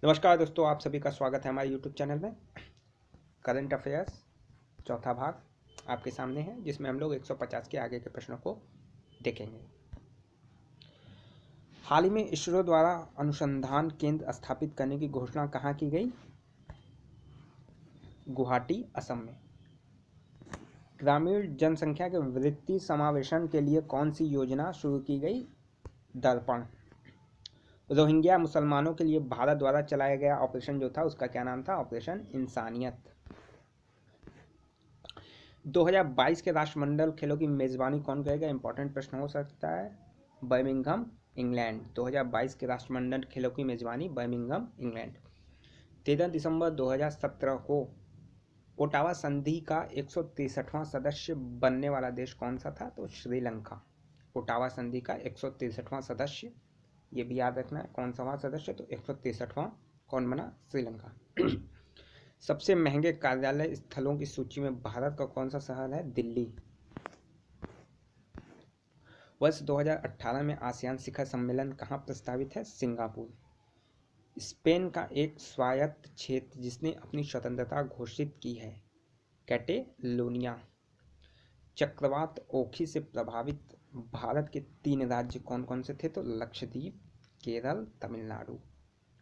नमस्कार दोस्तों, आप सभी का स्वागत है हमारे यूट्यूब चैनल में। करंट अफेयर्स चौथा भाग आपके सामने है, जिसमें हम लोग 150 के आगे के प्रश्नों को देखेंगे। हाल ही में इसरो द्वारा अनुसंधान केंद्र स्थापित करने की घोषणा कहाँ की गई? गुवाहाटी, असम में। ग्रामीण जनसंख्या के वृद्धि समावेशन के लिए कौन सी योजना शुरू की गई? दर्पण। रोहिंग्या मुसलमानों के लिए भारत द्वारा चलाया गया ऑपरेशन जो था, उसका क्या नाम था? ऑपरेशन इंसानियत। 2022 के राष्ट्रमंडल खेलों की मेजबानी कौन करेगा? इंपॉर्टेंट प्रश्न हो सकता है। Birmingham, England. 2022 के राष्ट्रमंडल खेलों की मेजबानी बर्मिंघम, इंग्लैंड। 13 दिसंबर 2017 को ओटावा संधि का 163वां सदस्य बनने वाला देश कौन सा था? तो श्रीलंका। ओटावा संधि का 163वां सदस्य, ये भी याद रखना है, कौन सा सदस्य? तो 163वां कौन बना? श्रीलंका। सबसे महंगे कार्यालय स्थलों की सूची में भारत का कौन सा शहर है? दिल्ली। वर्ष 2018 में आसियान शिखर सम्मेलन कहाँ प्रस्तावित है? सिंगापुर। स्पेन का एक स्वायत्त क्षेत्र जिसने अपनी स्वतंत्रता घोषित की है, कैटेलोनिया। चक्रवात ओखी से प्रभावित भारत के 3 राज्य कौन कौन से थे? तो लक्षद्वीप, केरल, तमिलनाडु।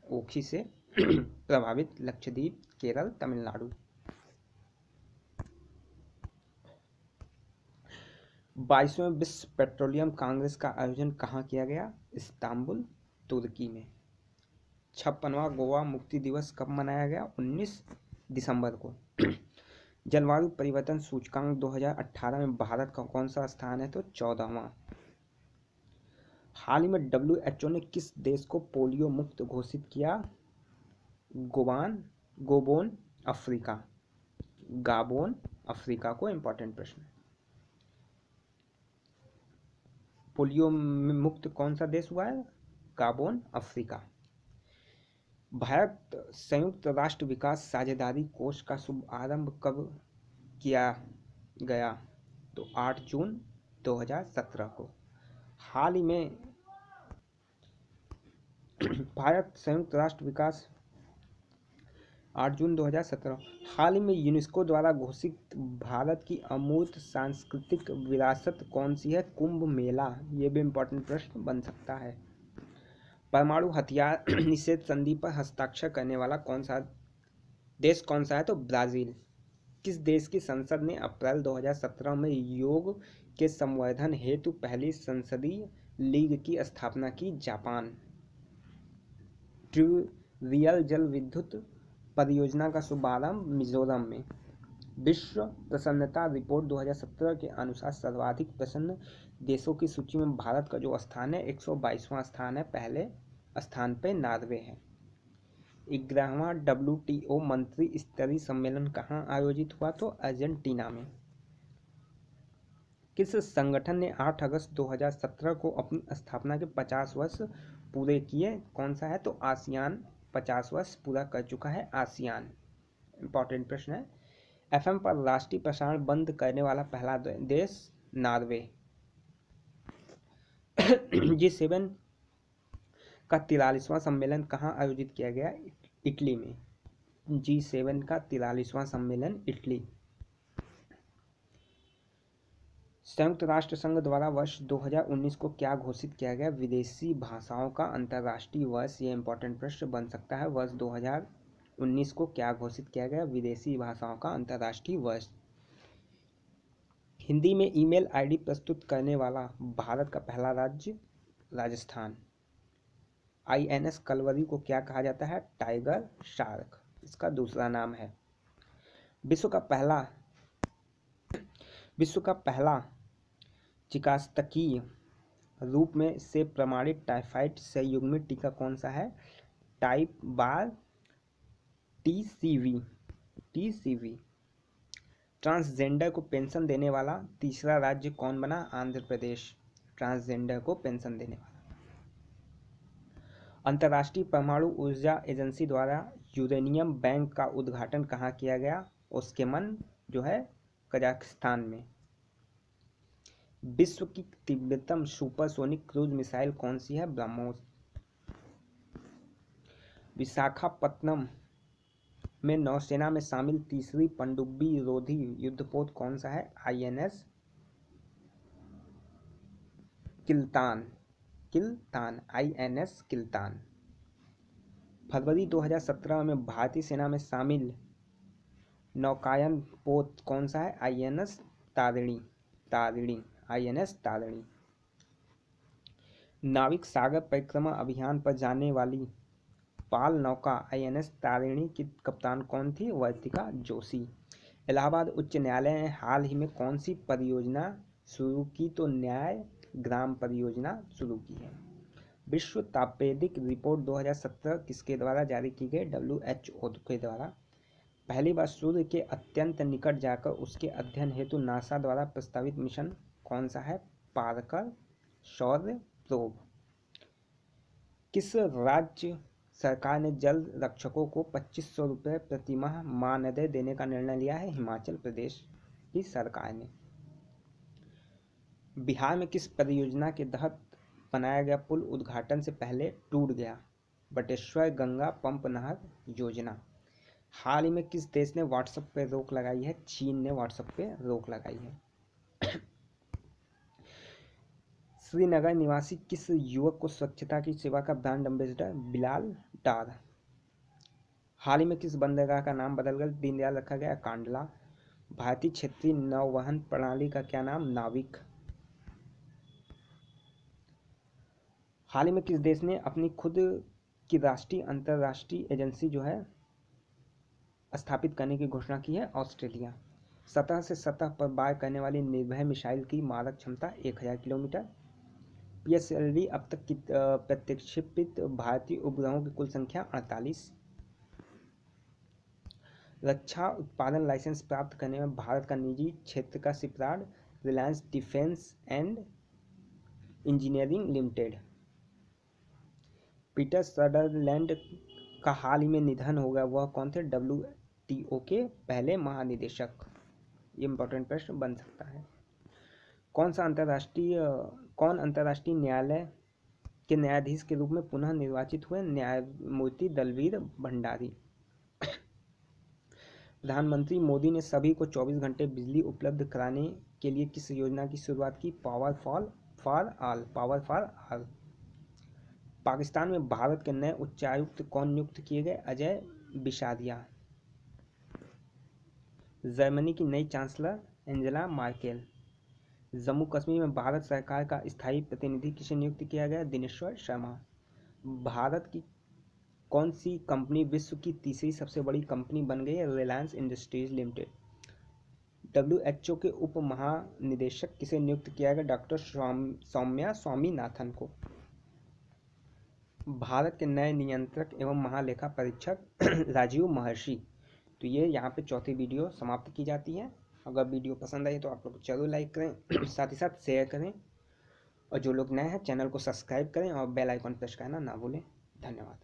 ओखी से प्रभावित लक्षद्वीप, केरल, तमिलनाडु। 22वें विश्व पेट्रोलियम कांग्रेस का आयोजन कहाँ किया गया? इस्तांबुल, तुर्की में। 56वां गोवा मुक्ति दिवस कब मनाया गया? 19 दिसंबर को। जलवायु परिवर्तन सूचकांक 2018 में भारत का कौन सा स्थान है? तो 14वां। हाल ही में WHO ने किस देश को पोलियो मुक्त घोषित किया? गोबोन, अफ्रीका। गाबोन, अफ्रीका को। इंपॉर्टेंट प्रश्न। पोलियो मुक्त कौन सा देश हुआ है? गाबोन, अफ्रीका। भारत संयुक्त राष्ट्र विकास साझेदारी कोष का शुभारंभ कब किया गया? तो 8 जून 2017 को। हाल ही में भारत संयुक्त राष्ट्र विकास 8 जून 2017। हाल ही में यूनेस्को द्वारा घोषित भारत की अमूर्त सांस्कृतिक विरासत कौन सी है? कुंभ मेला। ये भी इम्पोर्टेंट प्रश्न बन सकता है। परमाणु हथियार निषेध संधि पर हस्ताक्षर करने वाला देश कौन सा है? तो ब्राजील। किस देश की संसद ने अप्रैल 2017 में योग के संवर्धन हेतु पहली संसदीय लीग की स्थापना की? जापान। ट्यूरियल जल विद्युत परियोजना का शुभारंभ मिजोरम में। विश्व प्रसन्नता रिपोर्ट 2017 के अनुसार सर्वाधिक प्रसन्न देशों की सूची में भारत का जो स्थान है 122वां स्थान है। पहले स्थान पे नॉर्वे है। 11वां WTO मंत्री स्तरीय सम्मेलन कहाँ आयोजित हुआ? तो अर्जेंटीना में। किस संगठन ने 8 अगस्त 2017 को अपनी स्थापना के 50 वर्ष पूरे किए? कौन सा है? तो आसियान 50 वर्ष पूरा कर चुका है, आसियान। इंपॉर्टेंट प्रश्न है। FM पर राष्ट्रीय प्रसारण बंद करने वाला पहला देश? नॉर्वे। G7 का 43वां सम्मेलन कहाँ आयोजित किया गया? इटली में। G7 का 43वां सम्मेलन इटली। संयुक्त राष्ट्र संघ द्वारा वर्ष 2019 को क्या घोषित किया गया? विदेशी भाषाओं का अंतर्राष्ट्रीय वर्ष। ये इंपॉर्टेंट प्रश्न बन सकता है। वर्ष 2019 को क्या घोषित किया गया? विदेशी भाषाओं का अंतर्राष्ट्रीय वर्ष। हिंदी में ईमेल ID प्रस्तुत करने वाला भारत का पहला राज्य? राजस्थान। INS कलवरी को क्या कहा जाता है? टाइगर शार्क, इसका दूसरा नाम है। विश्व का पहला चिकित्सकीय रूप में से प्रमाणित टाइफाइड संयुग्मित टीका कौन सा है? टाइप बार TCV। ट्रांसजेंडर को पेंशन देने वाला तीसरा राज्य कौन बना? आंध्र प्रदेश। ट्रांसजेंडर को पेंशन देने वाला। अंतर्राष्ट्रीय परमाणु ऊर्जा एजेंसी द्वारा यूरेनियम बैंक का उद्घाटन कहाँ किया गया? ओस्केमन जो है कजाकिस्तान में। विश्व की तीव्रतम सुपरसोनिक क्रूज मिसाइल कौन सी है? ब्रह्मोस। विशाखापत्तनम में नौसेना में शामिल तीसरी पनडुब्बी रोधी युद्धपोत कौन सा है? INS किल्तान। INS किल्तान। फरवरी 2017 में भारतीय सेना में शामिल नौकायन पोत कौन सा है? INS तारिणी। INS तारिणी। नाविक सागर परिक्रमा अभियान पर जाने वाली पाल नौका INS तारिणी की कप्तान कौन थी? वर्तिका जोशी। इलाहाबाद उच्च न्यायालय ने हाल ही में कौन सी परियोजना शुरू की? तो न्याय ग्राम परियोजना शुरू की है। विश्व तापेदिक रिपोर्ट 2017 किसके द्वारा जारी की गई? WHO के द्वारा। पहली बार सूर्य के अत्यंत निकट जाकर उसके अध्ययन हेतु नासा द्वारा प्रस्तावित मिशन कौन सा है? पार्कर सौर प्रोब। किस राज्य सरकार ने जल रक्षकों को 2500 रुपये प्रति माह मानदेय देने का निर्णय लिया है? हिमाचल प्रदेश की सरकार ने। बिहार में किस परियोजना के तहत बनाया गया पुल उद्घाटन से पहले टूट गया? बटेश्वर गंगा पंप नहर योजना। हाल ही में किस देश ने व्हाट्सएप पर रोक लगाई है? चीन ने व्हाट्सएप पे रोक लगाई है। श्रीनगर निवासी किस युवक को स्वच्छता की सेवा का ब्रांड एम्बेसडर? बिलाल डार। हाल ही में किस बंदरगाह का नाम बदलकर दीनदयाल रखा गया? कांडला। भारतीय क्षेत्रीय नौवहन प्रणाली का क्या नाम? नाविक। हाल ही में किस देश ने अपनी खुद की राष्ट्रीय अंतर्राष्ट्रीय एजेंसी जो है स्थापित करने की घोषणा की है? ऑस्ट्रेलिया। सतह से सतह पर वार करने वाली निर्भय मिसाइल की मारक क्षमता 1000 किलोमीटर। PSLV अब तक प्रक्षेपित भारतीय उपग्रहों की कुल संख्या 48। रक्षा उत्पादन लाइसेंस प्राप्त करने में भारत का निजी क्षेत्र का shipyard Reliance defence and engineering limited. Peter Sutherland का हाल ही में निधन हो गया, वह कौन थे? WTO के पहले महानिदेशक। ये इंपॉर्टेंट प्रश्न बन सकता है। कौन अंतर्राष्ट्रीय न्यायालय के न्यायाधीश के रूप में पुनः निर्वाचित हुए? न्यायमूर्ति दलवीर भंडारी। प्रधानमंत्री मोदी ने सभी को 24 घंटे बिजली उपलब्ध कराने के लिए किस योजना की शुरुआत की? Power for all. पाकिस्तान में भारत के नए उच्चायुक्त कौन नियुक्त किए गए? अजय बिसारिया। जर्मनी की नई chancellor Angela Merkel. Jammu Kashmir में भारत सरकार का स्थायी प्रतिनिधि किसे नियुक्त किया गया? दिनेश्वर शर्मा। भारत की कौन सी कंपनी विश्व की तीसरी सबसे बड़ी कंपनी बन गई है? Reliance industries limited. WHO के उप महानिदेशक किसे नियुक्त किया गया? डॉक्टर सौम्या स्वामीनाथन को। भारत के नए नियंत्रक एवं महालेखा परीक्षक राजीव महर्षि। तो ये यहाँ पे चौथी वीडियो समाप्त की जाती है। अगर वीडियो पसंद आई तो आप लोग जरूर लाइक करें, साथ ही साथ शेयर करें, और जो लोग नए हैं चैनल को सब्सक्राइब करें और बेल आइकन प्रेस करना ना भूलें। धन्यवाद।